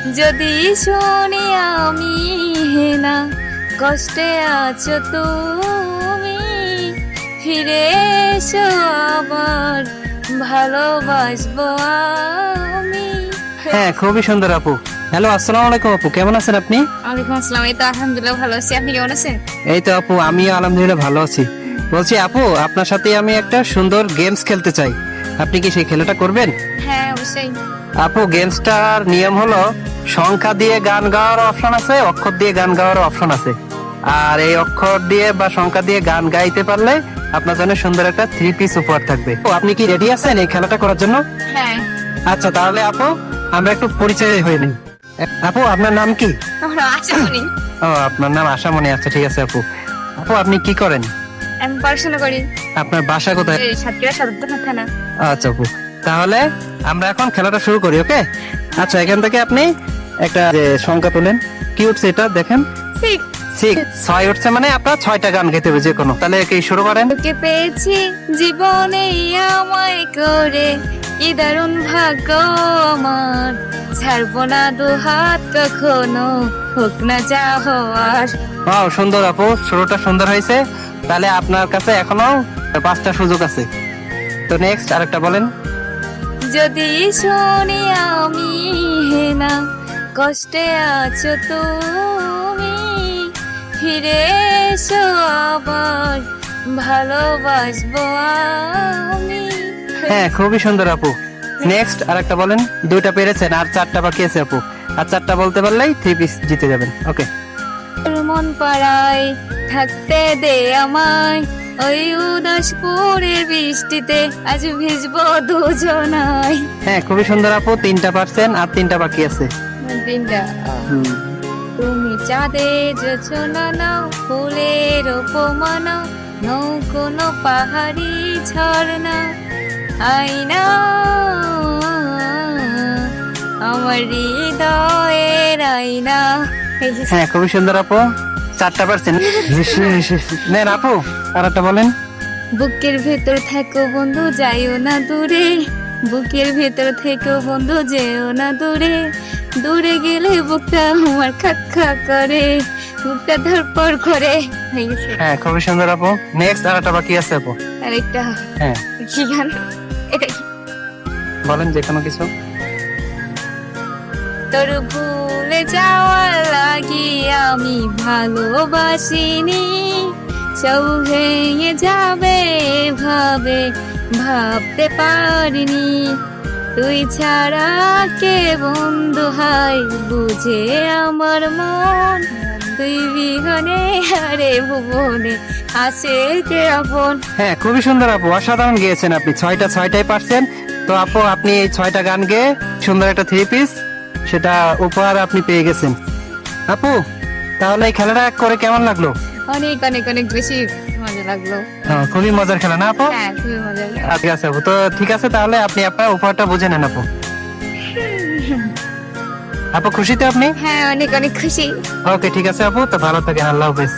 যদি শুনি আমি হেনা কষ্টে আছো তুমি, ফিরে এসো আবার ভালোবাসবো আমি। হ্যাঁ, খুবই সুন্দর আপু। হ্যালো, আসসালামু আলাইকুম আপু, কেমন আছেন আপনি? ওয়ালাইকুম আসসালাম। এই তো আলহামদুলিল্লাহ ভালো আছি, আপনি কেমন আছেন? এই তো আপু, আমিও আলহামদুলিল্লাহ ভালো আছি। বলছি আপু, আপনার সাথে আমি একটা সুন্দর গেমস খেলতে চাই, আপনি কি সেই খেলাটা করবেন? হ্যাঁ অবশ্যই। আপু, গেমসটার নিয়ম হলো সংখ্যা দিয়ে গান গাওয়ার অপশন আছে, অক্ষর দিয়ে গান গাওয়ার অপশন আছে। আর এই অক্ষর দিয়ে বা সংখ্যা দিয়ে গান গাইতে পারলে আপনার জন্য সুন্দর একটা 3 পিস উপহার থাকবে। তো আপনি কি রেডি আছেন এই খেলাটা করার জন্য? হ্যাঁ। আচ্ছা, তাহলে আপু আমরা একটু পরিচয় হয়ে নিই। আপু, আপনার নাম কি? আমরা আছি শুনি। ও, আপনার নাম আশামণি। আচ্ছা, ঠিক আছে আপু। আপু, আপনি কি করেন? আমি পড়াশোনা করি। আপনার বাসা কোথায়? এই সাতক্ষীরা সদর থানা। আচ্ছা আপু, তাহলে আমরা এখন খেলাটা শুরু করি, ওকে? আচ্ছা, এখান থেকে আপনি একটা যে সংখ্যা তোলেন। কি উঠছে এটা দেখেন? 6। 6 উঠছে, মানে আপনার 6টা গান গাইতে হবে যে কোনো। তাহলে কি শুরু করেন? তোকে পেয়েছি জীবনে আমায় করে, কি দারুণ ভাগ্য আমার, ছাড়বো না দু হাত কখনো, হোক না যা হওয়ার। ওয়াও, সুন্দর আপু, শুরুটা সুন্দর হয়েছে। তাহলে আপনার কাছে এখনো 5টা সুযোগ আছে। তো নেক্সট আরেকটা বলেন। যদি শুনি আমি হেনা কষ্টে আছো তুমি, ফিরে এসো আবার ভালোবাসবো আমি। হ্যাঁ, খুবই সুন্দর আপু। নেক্সট আরেকটা বলেন। 2টা পেরেছেন, আর 4টা বাকি আছে আপু। আর 4টা বলতে পারলেই 3 পিস জিতে যাবেন, ওকে? তোর মন পাড়ায় থাকতে দে আমায়, ওই উদাসপুরের বৃষ্টিতে আজ ভিজবো দুজনাই। হ্যাঁ, খুবই সুন্দর আপু। 3টা পারছেন, আর 3টা বাকি আছে। দিনটা তুমি চাঁদে যোছনা নাও, ফুলের উপমানা, নৌ কোনো পাহাড়ি ঝর্ণা, আয়না আমার হৃদয়ের আয়না। হ্যাঁ, খুবই সুন্দর আপু। 4টা পারছেন। নেন আপু, আর একটা বলেন। বুকের ভেতর থেকো বন্ধু যাইও না দূরে, বুকের ভেতর থেকো বন্ধু যেও না দূরে, দূরে গেলে বুকটা আমার খাক্কা করে, বুকটা ধরপড় করে। হয়ে গেছে। হ্যাঁ, খুবই সুন্দর আপু। নেক্সট আর একটা বাকি আছে আপু। আরেকটা হ্যাঁ, কি গান এটা? বলেন যে কোনো কিছু। তোর ভুলে যাওয়ার লাগি আমি ভালোবাসিনি, সব ভেঙে যাবে ভাবে ভাবতে পারিনি, তুই ছাড়া কে বন্ধু হাই বুঝে আমার মন, তুই বিহনে আরে ভুবনে আসে কে আপন। হ্যাঁ, খুবই সুন্দর আপু, অসাধারণ গেয়েছেন আপনি। 6টাই পারছেন। তো আপু, আপনি এই 6টা গান গেয়ে সুন্দর একটা 3 পিস সেটা উপহার আপনি পেয়ে গেছেন। আপু, তাহলে এই খেলাটা করে কেমন লাগলো? অনেক অনেক অনেক বেশি মজা লাগলো। খুবই মজার খেলা না আপু? হ্যাঁ খুবই মজা লাগলো। ঠিক আছে আপু, তো ঠিক আছে, তাহলে আপনি আপনার উপহারটা বুঝে নেন আপু। আপু, খুশি তো আপনি? হ্যাঁ অনেক অনেক খুশি। ওকে, ঠিক আছে আপু, তো ভালো থাকেন, আল্লাহ হাফেজ।